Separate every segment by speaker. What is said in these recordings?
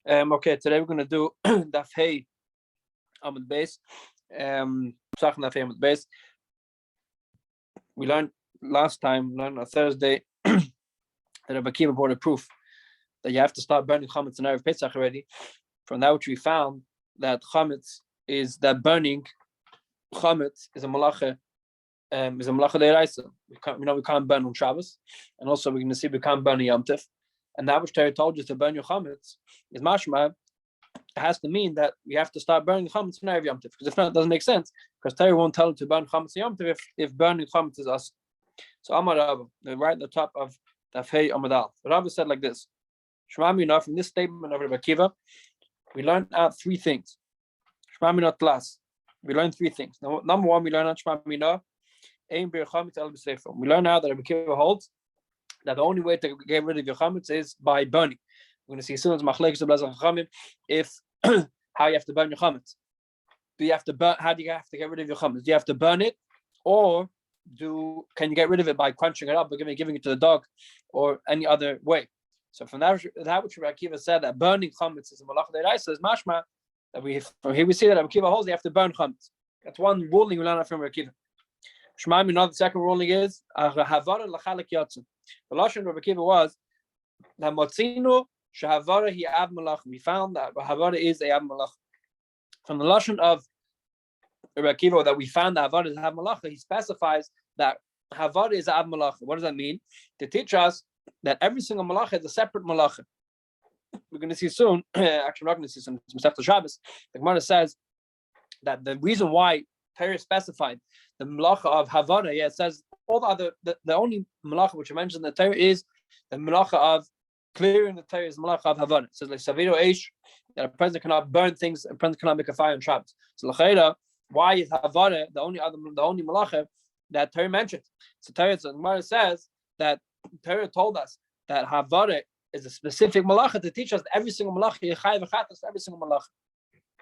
Speaker 1: Okay, today we're going to do Daf Hey Amud Beis. Pesachim Daf Hey Amud Beis. We learned on Thursday, that Rabbi brought a proof that you have to start burning chametz in Erev Pesach already. From that which we found that chametz is that burning chametz is a malacha deiraisa. We can't burn on Shabbos, and also we're going to see we can't burn on Yom Tov. And that which Torah told you to burn your chametz is mashma. It has to mean that we have to start burning chametz in Erev Yom Tov, because if not, it doesn't make sense. Because Torah won't tell you to burn chametz in Yom Tov if burning chametz is us. So Amar Rabbi, right at the top of Daf Hey Amud Al, Rabbi said like this: Shema Mina, from this statement of Rabbi Akiva, we learned out three things. Shema Mina Tlas. We learned three things. Now, number one, we learned out Shema Mina. We learn now that Rabbi Akiva holds that the only way to get rid of your chametz is by burning. We're going to see soon as machlekes the blazar chachamim if how you have to burn your chametz. Do you have to burn? How do you have to get rid of your chametz? Do you have to burn it, or can you get rid of it by crunching it up or giving it to the dog, or any other way? So from that which Rabbi Akiva said that burning chametz is a malacha deiraisa is mashma that from here we see that Rabbi Akiva holds you have to burn chametz. That's one ruling we learn from Rabbi Akiva. Shema Mina, the second ruling is havara lachalek yatzin. The lashon of Rabbi Akiva was that motzinu shehavara hi av malach. We found that havara is a av malach. From the lashon of Rabbi Akiva that we found that havara is av malach, he specifies that havara is av malach. What does that mean? To teach us that every single malach is a separate malach. We're going to see soon. Actually, we're not going to see soon. It's Masechta Shabbos. The Gemara says that the reason why Torah specified the malacha of havara, it says all the only malacha which I mentioned in the Torah is the malacha of clearing the Torah is the malacha of havara. It says like saviro eish, that a person cannot burn things, a person cannot make a fire on Shabbos. So l'chayra, why is havara the only malacha that Torah mentioned? So the Gemara says that Torah told us that havara is a specific malacha to teach us that every single malacha yechayev v'chatas for every single malacha,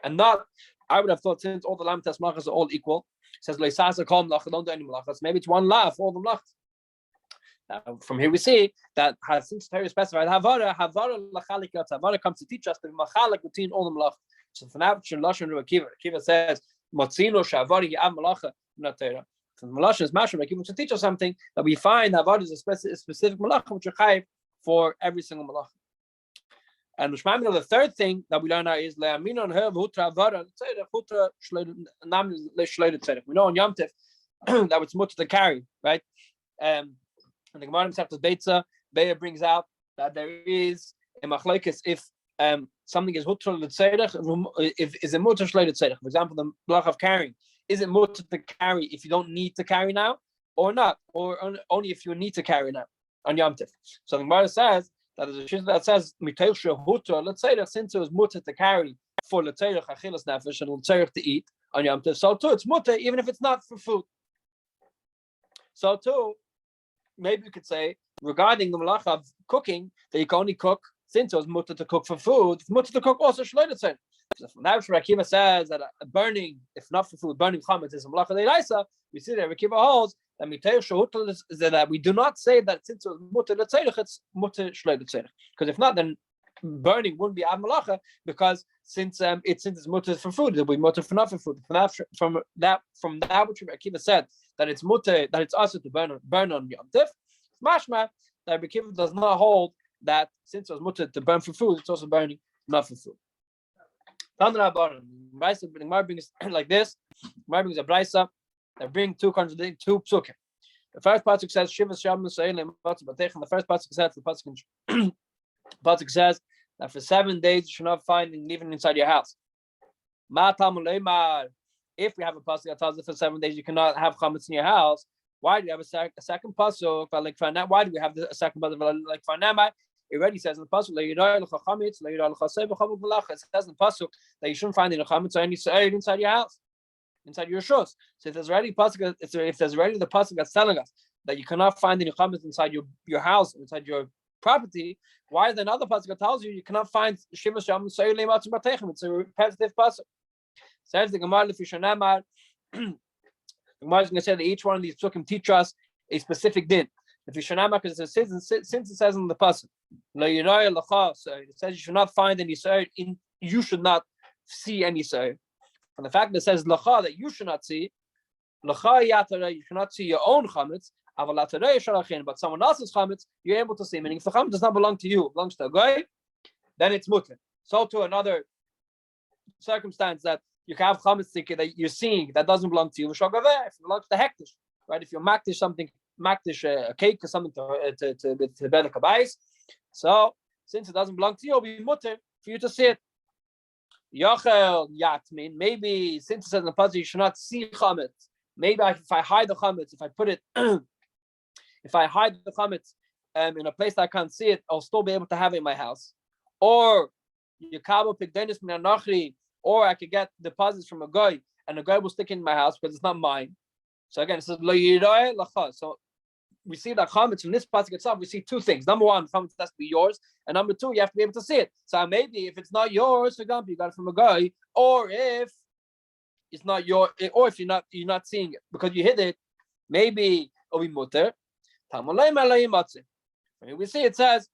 Speaker 1: and not. I would have thought since all the lam test malachas are all equal, it says leisasa kol malacha, don't do any malachas. Maybe it's one law for all the malachas. Now, from here we see that since Torah specified havara lachalik yatz, havara comes to teach us to be machalik between all the malachas. So from that lashon Rabbi Akiva says motzino shavari yav malacha not Torah. From the lashon is mashma Akiva to teach us something that we find havara is a specific malacha which are chayiv for every single malacha. And the third thing that we learn now is we know on Yom Tov that it's mutter to carry, right? And the Gemara Masechta Beitza Beya brings out that there is a machlokes if something is mutter l'tzedek, if is a mutter shleid tzedek. For example, the block of carrying, is it mutter to carry if you don't need to carry now, or not, or only if you need to carry now on Yom Tov? So the Gemara says that is a shit that says mitayusha hutra. Let's say that since it was mutter to carry for l'tzedek achilas nefesh and l'tzedek to eat on Yom Tov, so too it's mutter even if it's not for food. So too, maybe you could say regarding the malacha of cooking that you can only cook since it was mutter to cook for food. It's mutter to cook also shleid tzedek. So from that, Rabbi Akiva says that burning, if not for food, burning chametz is a malacha deiraisa. We see that Rabbi Akiva holds that is that we do not say that since it was mutter l'tzedek, it's mutter shleid tzedek. Because if not, then burning wouldn't be av malacha, because since it's mutter for food, it will be mutter for not for food. From that which Rabbi Akiva said that it's mutter, that it's also to burn on Yom Tov, mashma that Rabbi Akiva does not hold that since it was mutter to burn for food, it's also burning not for food. The Gemara brings like this. The Gemara brings a brisa that bring two psukim. The first pasuk says Shivas Shabbos Seilim Batech, and the first pasuk says the pasuk says that for 7 days you should not find even inside your house. If we have a pasuk that tells us for 7 days you cannot have chametz in your house, why do we have a second pasuk? Why do we have a second pasuk like Farnamai? It already says in the pasuk, it says in the pasuk that you shouldn't find any chametz or any seir inside your house, inside your shus. So if there's already the pasuk that's telling us that you cannot find any chametz inside your house, inside your property, why is there another pasuk that tells you cannot find shivas sham seir le'matzim batechem? It's a repetitive pasuk. Says the Gemara Lefishanamar. The Gemara is going to say that each one of these psukim teach us a specific din. Lefishanamar, because since it says in the pasuk So it says you should not find any Yisrael you should not see any Yisrael. And the fact that it says lacha that you should not see, lacha yatara, you should not see your own chametz, but someone else's chametz, you're able to see. Meaning if the chametz does not belong to you, it belongs to a guy, then it's mutter. So to another circumstance that you can have chametz that you're seeing that doesn't belong to you, if it belongs to hektish, right? If you makdish something, makdish a cake or something to ben kabayis, so since it doesn't belong to you, it'll be mutter for you to see it. Yachel yatmin, maybe since it says in the pasuk you should not see chametz. Maybe if I hide the chametz, if I put it, if I hide the chametz in a place that I can't see it, I'll still be able to have it in my house. Or yekabo pigdenis min anachri, or I could get deposits from a guy, and a guy will stick in my house because it's not mine. So again, it says lo yiroy lacha. So we see that chametz from this pasuk itself. We see two things. Number one, chametz has to be yours, and number two, you have to be able to see it. So maybe if it's not yours, for example, you got it from a guy, or if it's not your, or if you're not seeing it because you hid it, maybe it'll be mutter. We see it says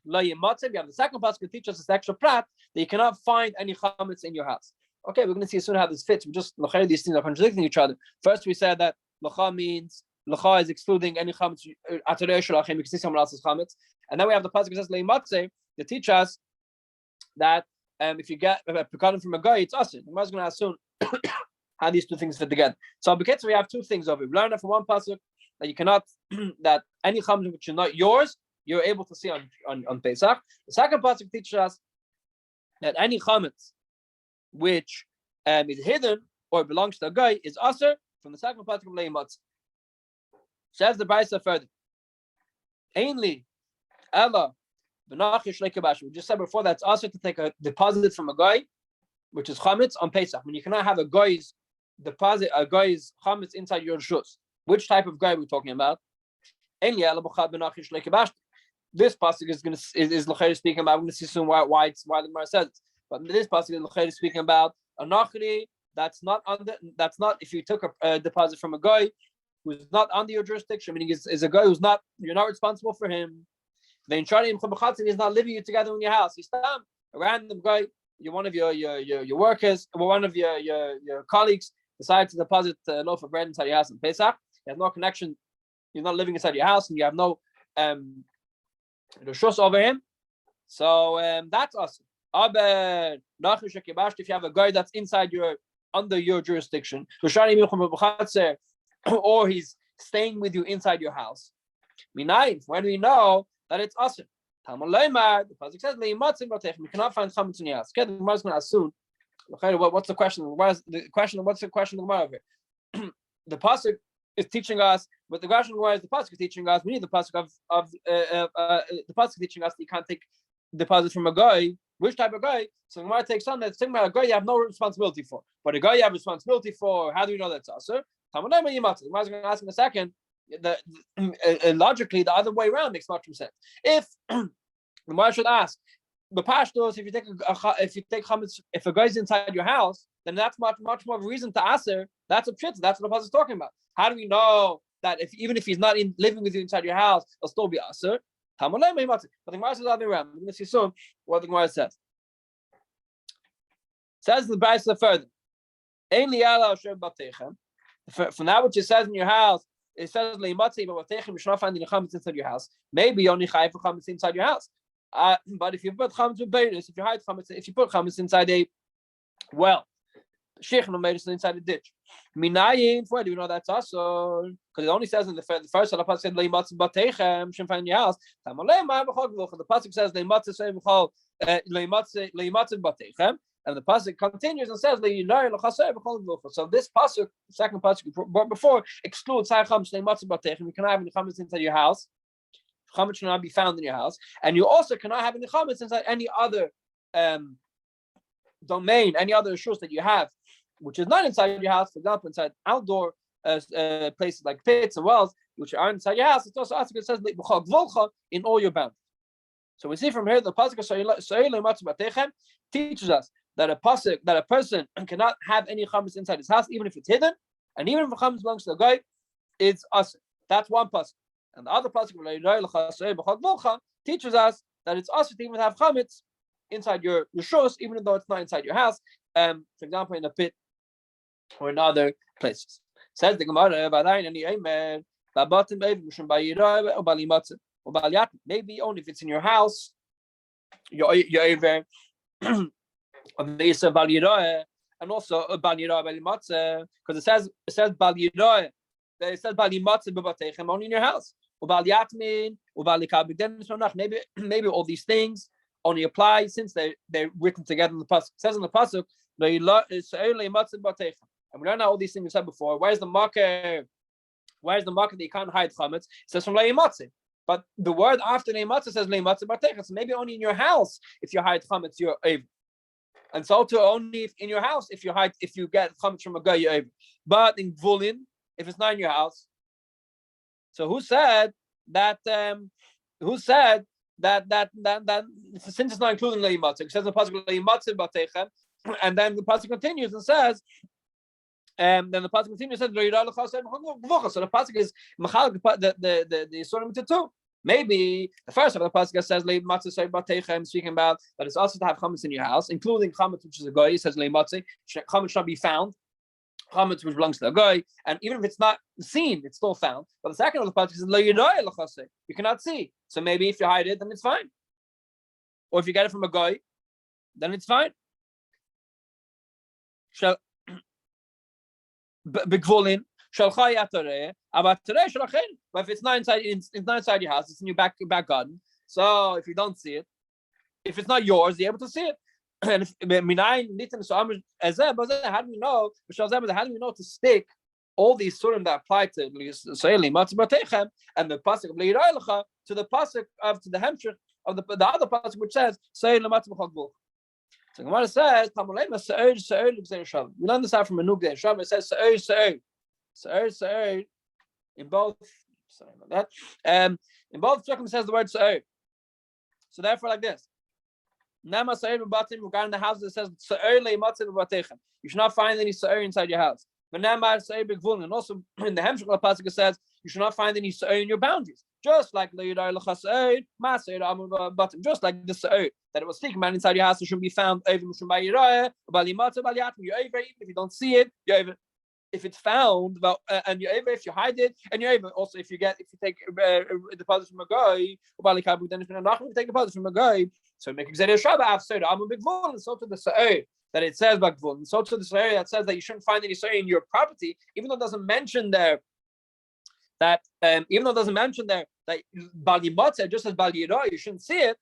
Speaker 1: la yimatzeh. We have the second pasuk to teach us this extra prat that you cannot find any chametz in your house. Okay, we're going to see soon how this fits. We just these things are contradicting each other. First, we said that lacha means lacha is excluding any chametz atarei shalachem. You can see someone else's chametz, and then we have the pasuk that says la yimatzeh to teach us that if you get a pekadim from a guy, it's us. The Gemara is going to ask soon how these two things fit together. So because we have two things over. We learned that from one pasuk that you cannot that any chametz which is not yours, you're able to see on Pesach. The second pasuk teaches us that any chametz which is hidden or belongs to a guy is aser from the second pasuk of Leimatz. Says the Brisa further. Ainly Ella Benachish Leikabash. We just said before that's aser to take a deposit from a guy, which is chametz on Pesach. When you cannot have a guy's deposit, a guy's chametz inside your shus. Which type of guy are we talking about? Ainly Ella Benachish Leikabash. This pasuk is L'chayr speaking about. We're going to see soon why the Gemara says it. But this pasuk is L'chayr speaking about a nachri that's not if you took a deposit from a guy who's not under your jurisdiction, meaning is a guy who's not, you're not responsible for him. Then he's not living together in your house. He's a random guy. You're one of your workers, or one of your colleagues decide to deposit a loaf of bread inside your house in Pesach. You have no connection. You're not living inside your house, and you have no reshus over him. So that's awesome. If you have a guy that's under your jurisdiction, or he's staying with you inside your house, when we know that it's awesome. The pasuk says we cannot find chametz in your house. Okay, the Gemara is going to assume. What's the question? What's the question of the Gemara over here? The pasuk is teaching us, but the question is the pasuk is teaching us. We need the pasuk of the pasuk teaching us that you can't take deposit from a guy. Which type of guy? So the Gemara takes on that thing about a guy you have no responsibility for, but a guy you have responsibility for. How do we know that's us? The Gemara is going to ask in a second. Logically, the other way around makes much more sense. If the Gemara should ask, the pashtos, if you take chametz, if a guy's inside your house, then that's much more of a reason to aser. That's a pshit. That's what the pasuk is talking about. How do we know that even if he's not living with you inside your house, it'll still be aser? But the Gemara says the other way around. We're going to see soon what the Gemara says. Says the Brisa further. From that which it says in your house, it says leimatzi, but you should not find any chametz inside your house. Maybe you only chayv for chametz inside your house. But if you put chametz with beiris, if you hide chametz, if you put chametz inside a well, sheikhno made it inside a ditch. Minayin, where do you know that's also? Because it only says in the first pasuk said leimatzi batechem, shouldn't find in your house. The pasuk says leimatzi batechem. And the pasuk continues and says, so this pasuk, second pasuk you brought before, excludes you cannot have any chametz inside your house. Chametz should not be found in your house, and you also cannot have any chametz inside any other domain, any other shus that you have, which is not inside your house. For example, inside outdoor places like pits and wells, which are inside your house. It's also it says in all your boundaries. So we see from here the pasuk teaches us that a person cannot have any chametz inside his house, even if it's hidden, and even if the chametz belongs to the guy, it's us. That's one pasuk. And the other pasuk teaches us that it's also to even have chametz inside your shus, even though it's not inside your house. For example, in a pit or in other places. Says the Gemara, maybe only if it's in your house, you're over on the Isa Bal Yiroeh, and also Bal Yiroeh Bal Yimatzeh, because it says Bal Yiroeh, it says Bal Yimatzeh B'Batechem only in your house. Ubal Yatmin, Ubal Likabik. Maybe all these things only apply since they're written together in the pasuk. It says in the pasuk, and we learn how all these things we said before. Where's the marker? Where's the marker that you can't hide chametz? It says from leimatzeh. But the word after leimatzeh says leimatzeh bateicha. So maybe only in your house, if you hide chametz, you're able. And so too only in your house, if you get chametz from a guy, you're able. But in gvulin, if it's not in your house. So who said that? Since it's not including leimatzeh, it says the pasuk leimatzeh bateicha, and then the pasuk continues and says. Then the pasuk continues says, so the pasuk is the sort of two. Maybe the first of the pasuk says speaking about that it's also to have chametz in your house, including chametz which is a goy. It says chametz should not be found, chametz which belongs to a goy, and even if it's not seen, it's still found. But the second of the pasuk is you cannot see. So maybe if you hide it, then it's fine. Or if you get it from a goy, then it's fine. But if it's not inside your house, it's in your back garden. So if you don't see it, if it's not yours, you're able to see it. And how do we know? How do we know to stick all these surim that apply to and the pasuk of to the pasuk to the hemshech of the other pasuk which says so Gemara says, we learn this out from a Nugde and Shav. It says Se'er in both. Sorry about that. In both Psukim says the word Se'er. So therefore, like this. Nama Se'er b'batim regarding the house. It says Se'er leimatzeh b'batechem. You should not find any Se'er inside your house. But Nama Se'er b'gvulin. And also in the Hemshech pasuk it says you should not find any Se'er in your boundaries. Just like just like the Se'er that it was speaking about inside your house, it shouldn't be found even if you don't see it, you're even if it's found, and you're able if you hide it, and you're able also if you take the deposit from a guy, then if you take deposit from a guy, so make exeter Shabbat after I'm a big vol, and so to the Se'er that it says Bagvul, and so to the Se'er that says that you shouldn't find any Se'er in your property, even though it doesn't mention there that Bal Yimatzeh just as Bal Yirah, you shouldn't see it.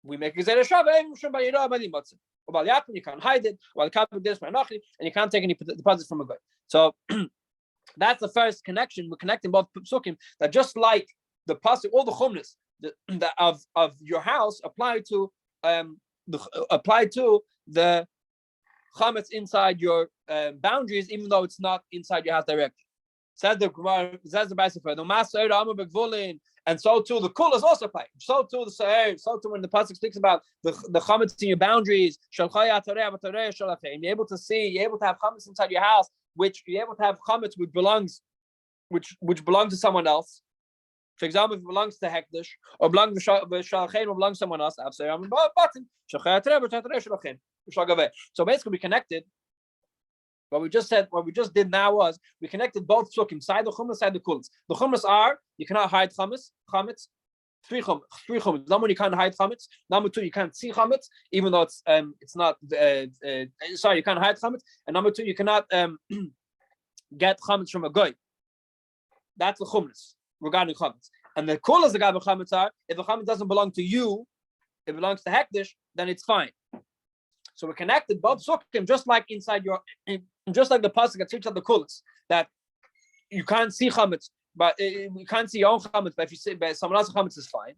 Speaker 1: We make Gezerah Shaveh, Bal Yirah, Bal Yimatzeh. Or Bal Yatim, you can't hide it. Or and you can't take any deposits from a guy. So that's the first connection. We're connecting both psukim that just like the pasuk, all the chumras of your house apply to the chametz inside your boundaries, even though it's not inside your house directly. Says the Gemara, says the Basifah, and so too the kulas also apply. So too the Se'er, so too when the pasuk speaks about the chametz in your boundaries, and you're able to see, you're able to have chametz inside your house, which you're able to have chametz which belongs to someone else. For example, if it belongs to Hekdesh or belongs to Shalchein or belongs to someone else, so basically we connected. What we just did now was we connected both psukim, side the chumas, side the kulas. The chumas are you cannot hide chametz. Three chumas. Number one, you can't hide chametz. Number two, you can't see chametz, even though it's not. You can't hide chametz. And number two, you cannot get chametz from a goy. That's the chumas regarding chametz. And the kulas the gabe chametz are if the chametz doesn't belong to you, if it belongs to Hekdesh, then it's fine. So we connected both psukim just like the pasuk that speaks of the kulas that you can't see chametz, but you can't see your own chametz. But if you see someone else's chametz is fine.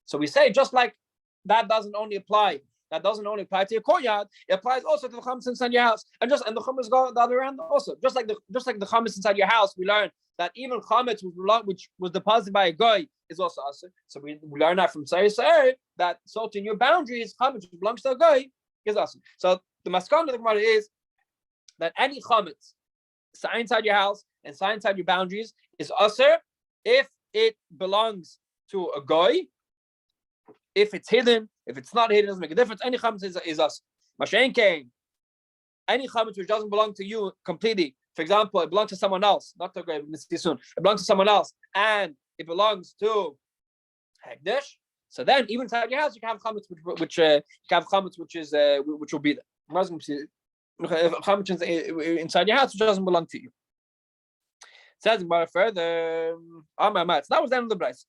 Speaker 1: So we say just like that doesn't only apply to your courtyard. It applies also to the chametz inside your house, and the chametz go the other way around also. Just like the chametz inside your house, we learn that even chametz which was deposited by a guy is also us. So we learn that from Se'er that so in your boundaries chametz which belongs to a guy is awesome. So the maskana of the Gemara is that any chametz inside your house and inside your boundaries is usher if it belongs to a guy. If it's hidden, if it's not hidden, it doesn't make a difference. Any chametz is us. Mashen came. Any chametz which doesn't belong to you completely. For example, it belongs to someone else, not to a guy. It belongs to someone else, and it belongs to hekdesh. So then, even inside your house, you can have chametz which will be there. Chametz inside your house which doesn't belong to you. Says about further, Amamad. So that was the end of the price.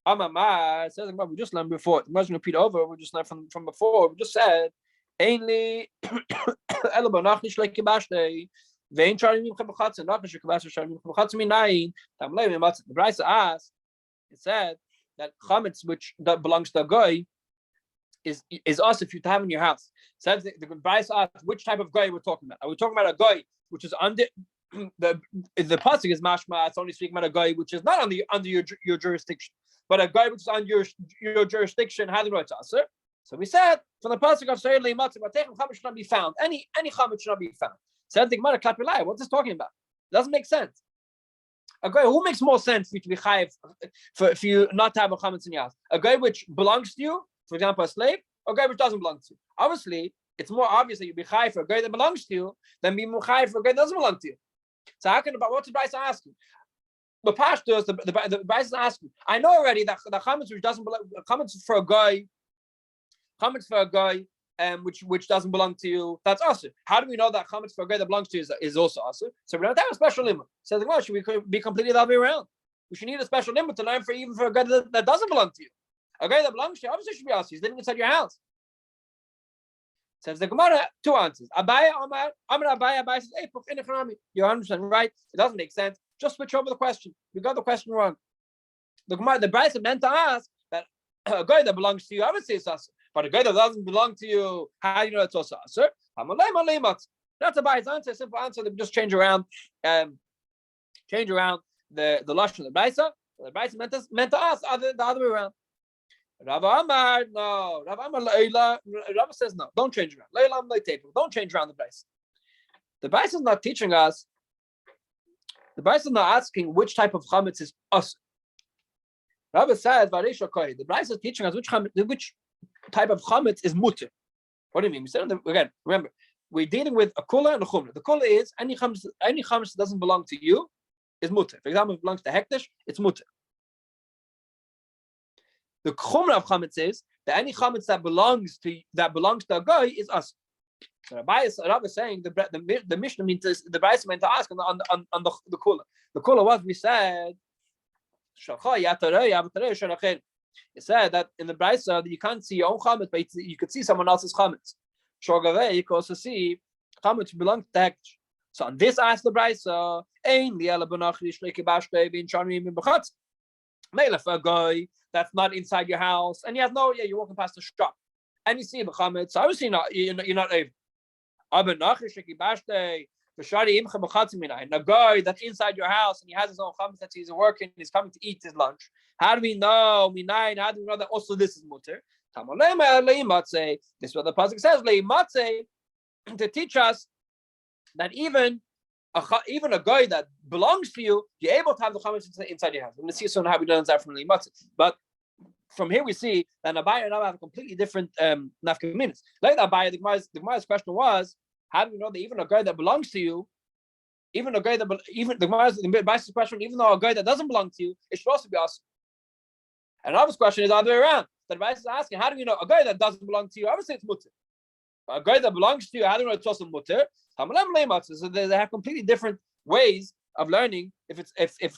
Speaker 1: Amamad says about we just learned before. The Muslim repeat over. We just learned from before. We just said, ainly elabonachnish like kibashte. Vein charging him chabachatz nachnish kibash charging chabachatz minayin. Tamlei the price asked. It said that chametz that belongs to a guy is also if you have in your house. Says the price asked which type of guy we're talking about. Are we talking about a guy which is under the pasuk is mashma? It's only speaking about a guy which is not under your jurisdiction, but a guy which is under your jurisdiction. How do you know it's aser? So we said from the pasuk of Seir Leimatz, chametz should not be found. Any chametz should not be found. Said the Gemara, klapilai. What's this talking about? It doesn't make sense. A guy who makes more sense for you to be chayiv for you not to have a chametz in your house. A guy which belongs to you, for example, a slave, or a guy which doesn't belong to you. Obviously, it's more obvious that you be chayiv for a guy that belongs to you than be chayiv for a guy that doesn't belong to you. So how can what's the Bryce asking? The Potash does the Bryce is asking. I know already that the chametz which doesn't belong, chametz for a guy, which doesn't belong to you, that's also. How do we know that chametz for a guy that belongs to you is also also? So we don't have a special limit. So the should we be completely the other way around? We should need a special limit to learn even for a guy that doesn't belong to you. A guy that belongs to you obviously should be also. He's living inside your house. Says the Gemara, two answers. Abaya says, hey, you're 100% right. It doesn't make sense. Just switch over the question. We got the question wrong. The Gemara, the Bryce meant to ask that a guy that belongs to you, obviously it's us. But a guy that doesn't belong to you, how do you know it's also us? That's a Bryce answer, a simple answer. They just change around the lashon of the Bryce. The Bryce meant to ask the other way around. Rav Amar, no. Rav Amar, Rav says no. Don't change around. Don't change around the Bryce. The Bryce is not teaching us. The Bryce is not asking which type of chametz is us. Rav says, the Bryce is teaching us which type of chametz is mutter. What do you mean? We said again. Remember, we're dealing with a kula and a chumra. The kula is any chametz that doesn't belong to you is mutter. For example, if it belongs to hekdesh, it's mutter. The chumra of chametz is that any chametz that belongs to a guy is us. So Rabbi is saying the Mishnah means the Bryce meant to ask on the kula. The kula was we said. It said that in the Bryce you can't see your own chametz, but you could see someone else's chametz. Shogaveh, you can also see chametz belongs to hekdesh. So on this asked the Bryce, for a guy that's not inside your house, and you're walking past the shop, and you see the chametz. Obviously, you're not able. A guy that's inside your house and he has his own chametz that he's working, he's coming to eat his lunch. How do we know? How do we know that also this is mutter? This is what the pasuk says, to teach us that even a guy that belongs to you, you're able to have the chametz inside your house. We're going to see soon how we learn that from Leimatze. But from here we see that Abaya and Abba have a completely different nafkaminas. Like Abaya, the Gemara's question was, how do we know that even a guy that belongs to you, even the Gemara's question, even though a guy that doesn't belong to you, it should also be awesome. And Abba's question is the other way around. The Rabbi is asking, how do we know a guy that doesn't belong to you? Obviously it's mutter. A guy that belongs to you, how do we know it's also mutter? So they have completely different ways of learning if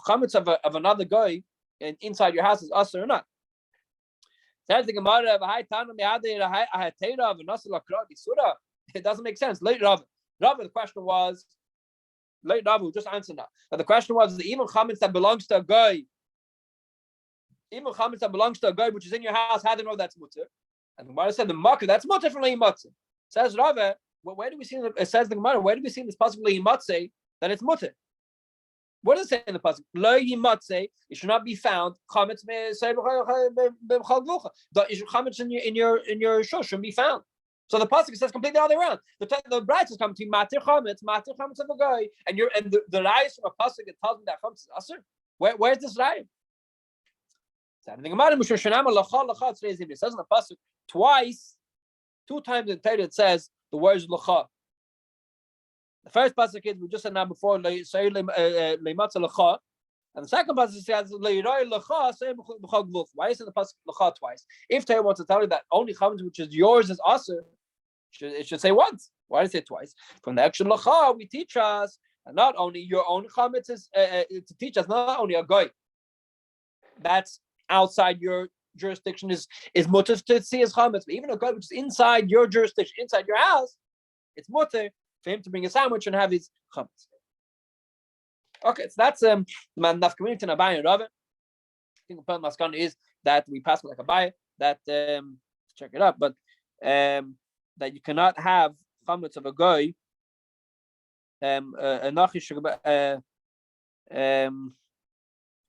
Speaker 1: chametz of another guy inside your house is us or not. Says the Gemara, it doesn't make sense. Late Rabbi, the question was, late Rabbi, just answer now. But the question was, even chametz that belongs to a guy, which is in your house, how do you know that's mutter? And the Gemara said, the marker, that's mutter from Leimatze. Says Rabbi, where do we see? It says the Gemara, where do we see this pasuk Leimatze that it's mutter? What does it say in the pasuk? Lo yimatze, it should not be found. Chametz chametz in your shush shouldn't be found. So the pasuk says completely the other way around. The bride is coming to matir chametz of a guy, and the rayas from a pasuk that tells me that chametz is aser. Where's this raya? It says in the pasuk twice, 2 times in Torah it says the words lecha. The first pasuk is we just said now before leimatza lecha, and the second pasuk says leiray lecha say b'chol gluf. Why is it the pasuk lecha twice? If Torah wants to tell you that only chametz which is yours is aser, it should say once. Why did it say twice? From the actual lecha we teach us, and not only your own chametz is to teach us not only a goy that's outside your jurisdiction is mutter to see his chametz, but even a guy which is inside your jurisdiction, inside your house, it's mutter for him to bring a sandwich and have his chametz. Okay, so that's naf community and Abai and Rabbi. I think the point maskana is that we pass like Abai that check it up, but that you cannot have chametz of a guy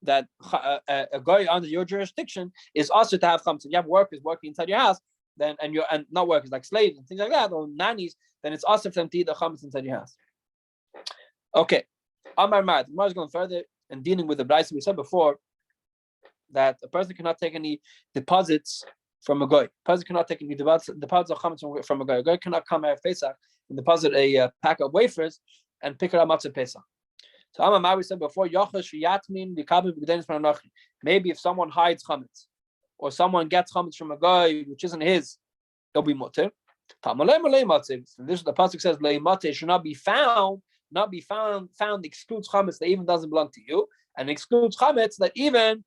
Speaker 1: that a guy under your jurisdiction is also to have chametz. If you have workers working inside your house, then and not workers like slaves and things like that, or nannies, then it's also for them to eat the chametz inside your house. Okay, Amar Mad. Mar is going further and dealing with the brayso we said before that a person cannot take any deposits from a guy. A person cannot take any deposits of chametz from a guy. A guy cannot come out of Pesach and deposit a pack of wafers and pick it up matzah Pesach. So Amar we said before, maybe if someone hides chametz or someone gets chametz from a guy which isn't his, it'll be mutter. This is the pasuk says leimate should not be found. Not be found excludes chametz that even doesn't belong to you, and excludes chametz that even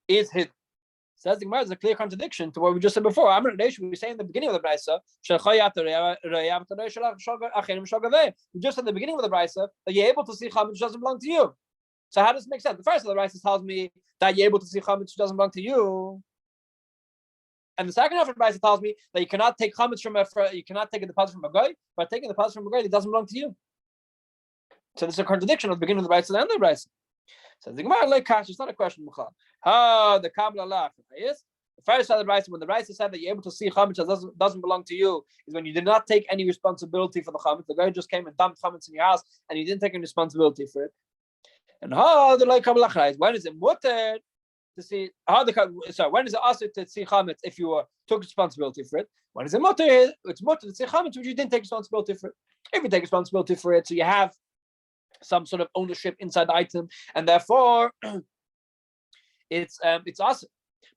Speaker 1: is hidden. Says the Gemara is a clear contradiction to what we just said before. We say in the beginning of the brayso, we just said in the beginning of the brayso that you're able to see chametz which doesn't belong to you. So how does it make sense? The first of the brayso tells me that you're able to see chametz which doesn't belong to you, and the second half of the brayso tells me that you cannot take chametz you cannot take a deposit from a guy, but taking a deposit from a guy that doesn't belong to you. So there's a contradiction at the beginning of the brayso and the end of the brayso. So the Gemara like cash, it's not a question. The Kabbalah is the first side of the brayso when the brayso said that you're able to see chametz that doesn't belong to you is when you did not take any responsibility for the chametz. The guy just came and dumped chametz in your house and you didn't take any responsibility for it. And the like Kabbalah is when is it mutter to see when is it also to see chametz if you took responsibility for it? When is it mutter? It's mutter to see chametz which you didn't take responsibility for it. If you take responsibility for it, so you have some sort of ownership inside the item, and therefore it's awesome.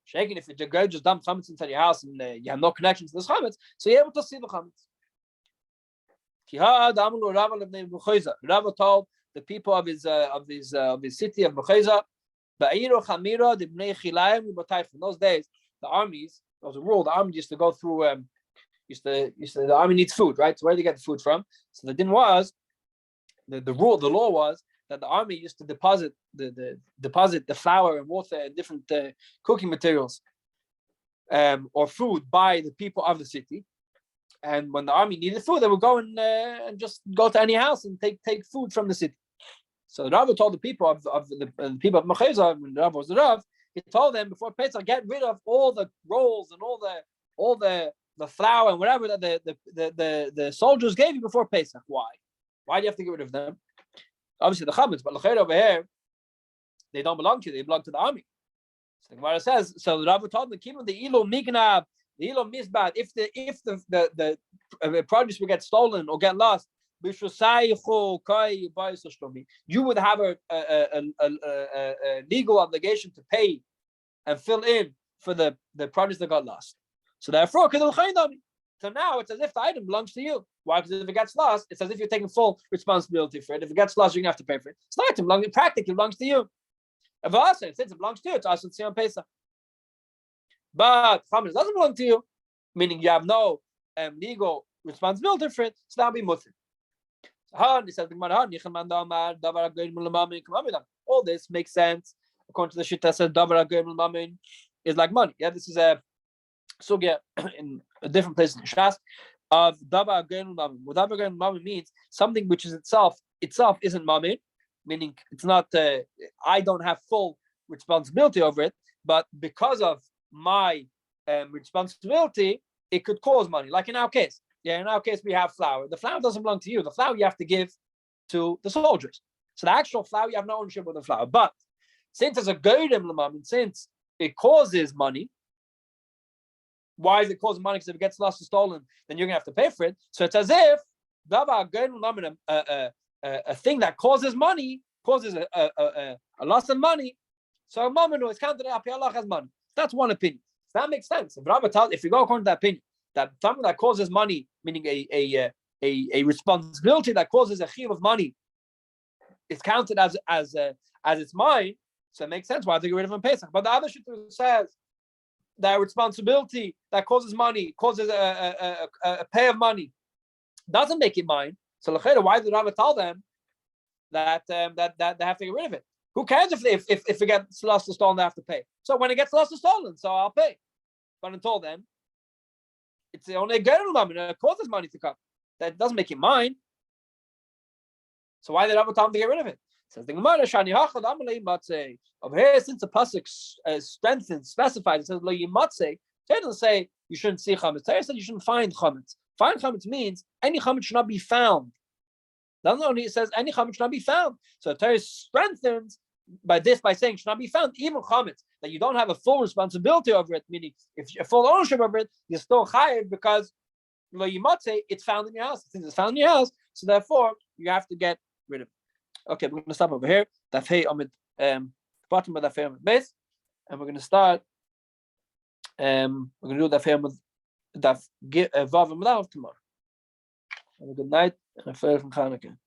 Speaker 1: Shaking if the girl just dumped chametz inside your house and you have no connection to this chametz, so you're able to see the chametz. Rabbi told the people of his city of Becheza, in those days, the armies, there was a rule, the army used to go through the army needs food, right? So where do they get the food from? So the din was the law was that the army used to deposit the flour and water and different cooking materials or food by the people of the city. And when the army needed food, they would go and just go to any house and take food from the city. So the Rabbi told the people of the people of Mecheza, when the Rabbi was the Rav, he told them before Pesach, get rid of all the rolls and all the flour and whatever that the soldiers gave you before Pesach. Why? Why do you have to get rid of them? Obviously the chametz, but l'chayr over here, they don't belong to you; they belong to the army. So the Gemara says, so the Rabbi told them, keep them the ilo mignab, the ilo misbad. If the produce will get stolen or get lost, you would have a legal obligation to pay and fill in for the produce that got lost. So therefore, so now it's as if the item belongs to you. Why? Because if it gets lost, it's as if you're taking full responsibility for it. If it gets lost, you're going to have to pay for it. It's not item practically belongs to you. If also, since it belongs to you, it's also on Pesach. But chametz doesn't belong to you, meaning you have no legal responsibility for it, so that'll be mutter. All this makes sense according to the shita says davar ha'goyim l'mamin is like money. Yeah, this is a sugya in a different place in Shas of davar ha'goyim l'mamin. What davar ha'goyim l'mamin means something which is itself isn't mamin, meaning it's not. I don't have full responsibility over it, but because of my responsibility, it could cause money. Like in our case. Yeah, in our case, we have flour. The flour doesn't belong to you. The flour you have to give to the soldiers. So the actual flour, you have no ownership of the flour. But Since it's a goydem l'mammon, since it causes money. Why is it causing money? Because if it gets lost or stolen, then you're gonna have to pay for it. So it's as if a thing that causes money causes a loss of money. So mammon is counted Allah has money. That's one opinion. So that makes sense. If you go according to that opinion, that something that causes money, meaning a responsibility that causes a chiyuv of money, is counted as it's mine. So it makes sense why they get rid of in Pesach. But the other shittu says that responsibility that causes money, causes a pay of money, doesn't make it mine. So why did Rabbi tell them that that they have to get rid of it? Who cares if it gets lost or stolen, they have to pay? So when it gets lost or stolen, so I'll pay. But until then, it's only a gerul mammon. It causes money to come. That doesn't make it mine. So why did Rabbi tell them to get rid of it? Says the Gemara, Shani Hachad Amalei Matzei. Over here, since the pasuk strengthens, specifies, it says Lo Yimatzei. It doesn't say you shouldn't see chametz. It says you shouldn't find chametz. Find chametz means any chametz should not be found. Not only it says any chametz should not be found. So Torah strengthens by saying should not be found, even chametz that you don't have a full responsibility over it. Meaning, if you have full ownership over it, you're still chayiv because Lo Yimatzei, it's found in your house. Since it's found in your house, so therefore you have to get rid of it. Okay, we're going to stop over here. Daf Hey Amid, bottom of Daf Hey Amid base, and we're going to start. We're going to do Daf Hey Amid Daf Vav Amid tomorrow. Have a good night and a fair from Chanukah.